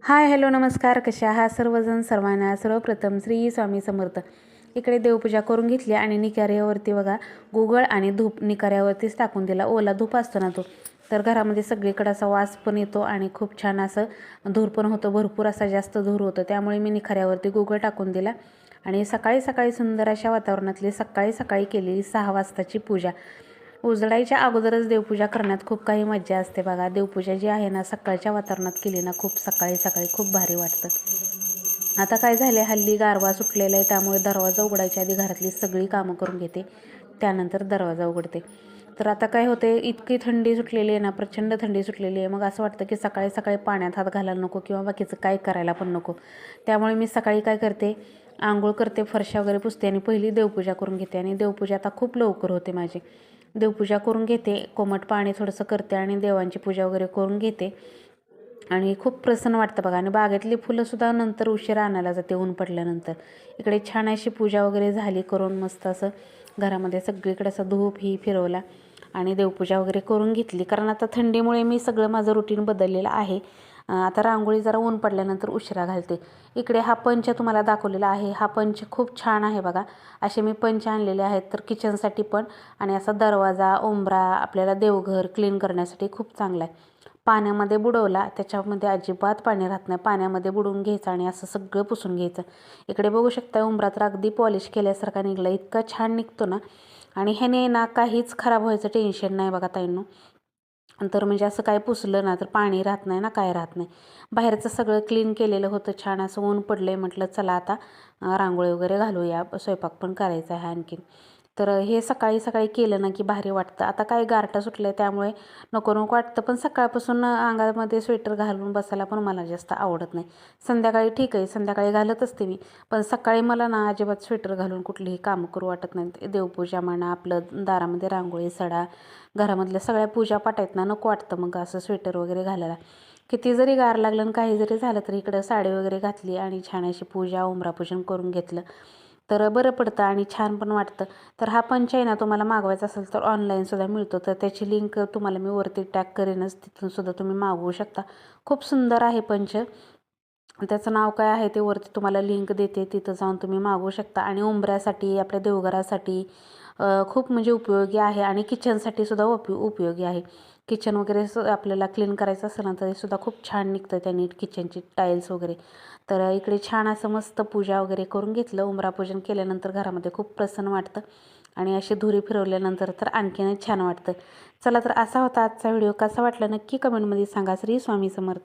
Hi hello नमस्कार, कसे आहात सर्वजण? सर्वांना सर्वप्रथम श्री स्वामी समर्थ. इकडे देवपूजा करून घेतली आणि निकाऱ्यावरती बघा गुगळ आणि धूप निकाऱ्यावरतीच टाकून दिला. ओला धूप असतो ना तो, तर घरामध्ये सगळीकडे असा वास पण येतो आणि खूप छान असं धूर पण होतं, भरपूर असा जास्त धूर होतं. त्यामुळे मी निकाऱ्यावरती गुगळ टाकून दिला आणि सकाळी सकाळी सुंदर अशा वातावरणातली सकाळी सकाळी केलेली 6 वाजताची पूजा. उजळायच्या अगोदरच देवपूजा करण्यात खूप काही मज्जा असते बघा. देवपूजा जी आहे ना सकाळच्या वातावरणात केली ना खूप सकाळी सकाळी खूप भारी वाटतं. आता काय झालं आहे, हल्ली गारवा सुटलेला आहे, त्यामुळे दरवाजा उघडायच्या आधी घरातली सगळी कामं करून घेते, त्यानंतर दरवाजा उघडते. तर आता काय होते, इतकी थंडी सुटलेली आहे ना, प्रचंड थंडी सुटलेली आहे. मग असं वाटतं की सकाळी सकाळी पाण्यात हात घालायला नको किंवा बाकीचं काय करायला पण नको. त्यामुळे मी सकाळी काय करते, आंघोळ करते, फरशा वगैरे पुसते आणि पहिली देवपूजा करून घेते. आणि देवपूजा आता खूप लवकर होते माझी. देवपूजा करून घेते, कोमट पाणी थोडंसं करते आणि देवांची पूजा वगैरे करून घेते आणि खूप प्रसन्न वाटतं बघा. आणि बागेतली फुलंसुद्धा नंतर उशिरा आणायला जाते ऊन पडल्यानंतर. इकडे छान अशी पूजा वगैरे झाली करून, मस्त असं घरामध्ये सगळीकडे असं धूप ही फिरवला आणि देवपूजा वगैरे करून घेतली. कारण आता थंडीमुळे मी सगळं माझं रुटीन बदललेलं आहे. आता रांगोळी जरा ऊन पडल्यानंतर उशिरा घालते. इकडे हा पंच तुम्हाला दाखवलेला आहे. हा पंच खूप छान आहे बघा. असे मी पंच आणलेले आहेत, तर किचनसाठी पण आणि असा दरवाजा उंबरा आपल्याला देवघर क्लीन करण्यासाठी खूप चांगला आहे. पाण्यामध्ये बुडवला, त्याच्यामध्ये अजिबात पाणी राहत नाही. पाण्यामध्ये बुडवून घ्यायचं आणि असं सगळं पुसून घ्यायचं. इकडे बघू शकता उंबरा तर अगदी पॉलिश केल्यासारखा निघला, इतका छान निघतो ना. आणि ह्याने ना काहीच खराब व्हायचं टेन्शन नाही बघा ताईंनो. तर म्हणजे असं काय पुसलं ना तर पाणी राहत नाही ना, काय राहत नाही. बाहेरचं सगळं क्लीन केलेलं होतं, छान असं ऊन पडलं आहे. म्हटलं चला आता रांगोळी वगैरे घालूया, स्वयंपाक पण करायचा आहे आणखीन. तर हे सकाळी सकाळी केलं ना की भारी वाटतं. आता काय गारठा सुटलं आहे त्यामुळे नको नको वाटतं, पण सकाळपासून अंगामध्ये स्वेटर घालून बसायला पण मला जास्त आवडत नाही. संध्याकाळी ठीक आहे, संध्याकाळी घालत असते मी, पण सकाळी मला ना अजिबात स्वेटर घालून कुठलीही कामं करू वाटत नाही. देवपूजा म्हणा, आपलं दारामध्ये रांगोळी सडा, घरामधल्या सगळ्या पूजापाठ आहेत ना, नको वाटतं मग असं स्वेटर वगैरे घालायला. किती जरी गार लागलं आणि काही जरी झालं तरी इकडं साडी वगैरे घातली आणि छान अशी पूजा उंबरापूजन करून घेतलं तर बरं पडतं आणि छान पण वाटतं. तर हा पंच आहे ना, तुम्हाला मागवायचा असेल तर ऑनलाईनसुद्धा मिळतो, तर त्याची लिंक तुम्हाला मी वरती टॅग करेनच, तिथूनसुद्धा तुम्ही मागवू शकता. खूप सुंदर आहे पंच. त्याचं नाव काय आहे ते वरती तुम्हाला लिंक देते, तिथं जाऊन तुम्ही मागवू शकता. आणि उंबऱ्यासाठी, आपल्या देवघरासाठी खूप म्हणजे उपयोगी आहे आणि किचनसाठी सुद्धा उपयोगी आहे. किचन वगैरे आपल्याला क्लीन करायचं असेल ना तरीसुद्धा खूप छान निघतं त्याने किचनची टाईल्स वगैरे. तर इकडे छान असं मस्त पूजा वगैरे करून घेतलं. उंबरापूजन केल्यानंतर घरामध्ये खूप प्रसन्न वाटतं आणि अशी धुरी फिरवल्यानंतर तर आणखीनच छान वाटतं. चला, तर असा होता आजचा व्हिडिओ. कसा वाटला नक्की कमेंटमध्ये सांगा. श्री स्वामी समर्थ.